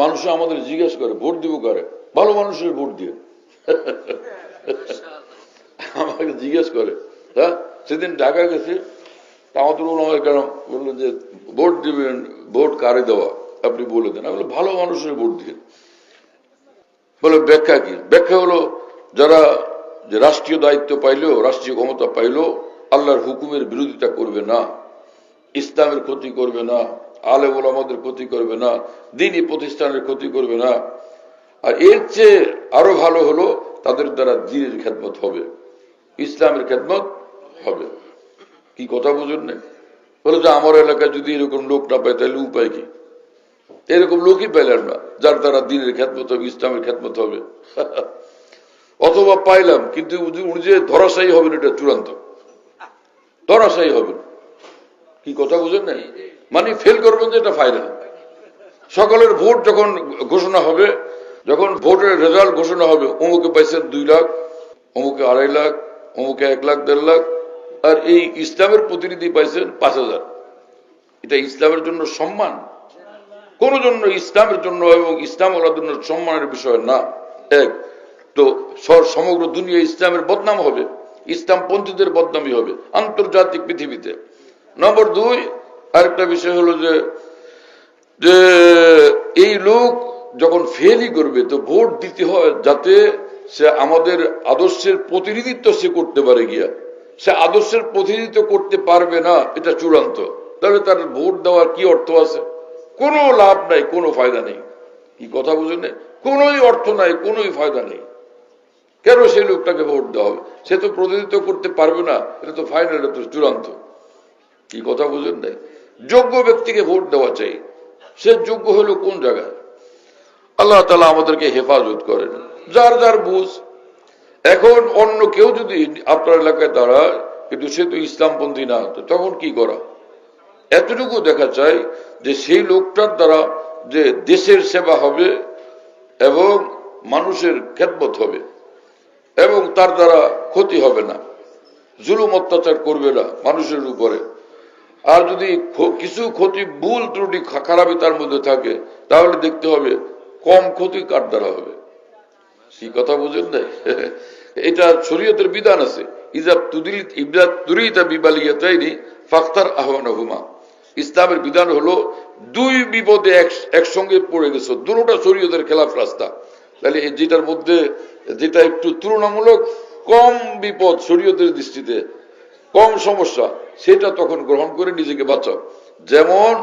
মানুষ আমাদের জিজ্ঞেস করে ভোট দিব করে, ভালো মানুষের ভোট দিয়ে আমাকে জিজ্ঞেস করে। হ্যাঁ, সেদিন ঢাকা গেছে, আমাদের ওনার কেন বললো যে ভোট দিবেন, ভোট কারে দেওয়া আপনি বলে দেন। আমি বললাম ভালো মানুষের ভোট দিয়ে। বলে ব্যাখ্যা কি? ব্যাখ্যা হলো যারা যে রাষ্ট্রীয় দায়িত্ব পাইলো, রাষ্ট্রীয় ক্ষমতা পাইলো, আল্লাহর হুকুমের বিরোধিতা করবে না, ইসলামের ক্ষতি করবে না, আলেম ওলামাদের ক্ষতি করবে না, দ্বীনি প্রতিষ্ঠানের ক্ষতি করবে না, আর এর চেয়ে আরো ভালো হলো তাদের দ্বারা দ্বীনের খেদমত হবে, ইসলামের খেদমত হবে। কি কথা বুঝুন না? বলে যে আমার এলাকায় যদি এরকম লোক না পায় তাহলে উপায় কি? এরকম লোকই পাইলেন না যার দ্বারা দ্বীনের খেদমত হবে, ইসলামের খেদমত হবে। অথবা পাইলাম কিন্তু উনি যে ধরাশায়ী হবেন, এটা চূড়ান্ত ধরাশায়ী হবেন। কি কথা বুঝেন না? মানে ফেল করবেন যে এটা ফাইনাল। সকলের ভোট যখন ঘোষণা হবে, যখন ভোটের রেজাল্ট ঘোষণা হবে, অমুকে পাইছেন 2 লাখ, অমুকে 2.5 লাখ, অমুকে 1 লাখ 1.5 লাখ, আর এই ইসলামের প্রতিনিধি পাইছেন 5,000। এটা ইসলামের জন্য সম্মান? কোন জন্য ইসলামের জন্য এবং ইসলাম ওলার জন্য সম্মানের বিষয় না। এক তো সমগ্র দুনিয়া ইসলামের বদনাম হবে, ইসলাম পন্থীদের বদনামি হবে আন্তর্জাতিক পৃথিবীতে। নম্বর 2, আরেকটা বিষয় হলো যে এই লোক যখন ফেলই করবে তো ভোট দিতে হয় যাতে সে আমাদের আদর্শের প্রতিনিধিত্ব সে করতে পারে। গিয়া সে আদর্শের প্রতিনিধিত্ব করতে পারবে না, এটা চূড়ান্ত। তাহলে তার ভোট দেওয়ার কি অর্থ আছে? কোনো লাভ নাই, কোনো ফায়দা নেই। কি কথা বুঝেন? কোনোই অর্থ নাই, কোনোই ফায়দা নেই। কেন সেই লোকটাকে ভোট দেওয়া হবে? সে তো প্রতিনিধিত্ব করতে পারবে না, এটা তো ফাইনাল, এটা তো চূড়ান্ত। কি কথা বুঝেন নাই? যোগ্য ব্যক্তিকে ভোট দেওয়া চাই। সে যোগ্য হলো কোন জায়গায়? আল্লাহ তাআলা আমাদেরকে হেফাজত করেন, যার যার বুঝ। এখন অন্য কেউ যদি আপনার এলাকায় দাঁড়ায় কিন্তু সে তো ইসলামপন্থী না, তো তখন কি করা? এতটুকু দেখা চাই যে সেই লোকটার দ্বারা যে দেশের সেবা হবে এবং মানুষের খেদমত হবে এবং তার দ্বারা ক্ষতি হবে না, জুলুম অত্যাচার করবে না মানুষের উপরে। আর যদি কিছু ক্ষতি, ভুল ত্রুটি, খারাপি তার মধ্যে থাকে, তাহলে দেখতে হবে কম ক্ষতি কার দ্বারা হবে। কি কথা বুঝেন নাই? এটা শরীয়তের বিধান আছে। ইসলামের বিধান হলো 2 বিপদে একসঙ্গে পড়ে গেছো, দুটোটা শরীয়তের খেলাফ রাস্তা, তাহলে যেটার মধ্যে যেটা একটু তুলনামূলক কম বিপদ, শরীয়তের দৃষ্টিতে কম সমস্যা, সেটা তখন গ্রহণ করে নিজেকে বাঁচাও। যেমন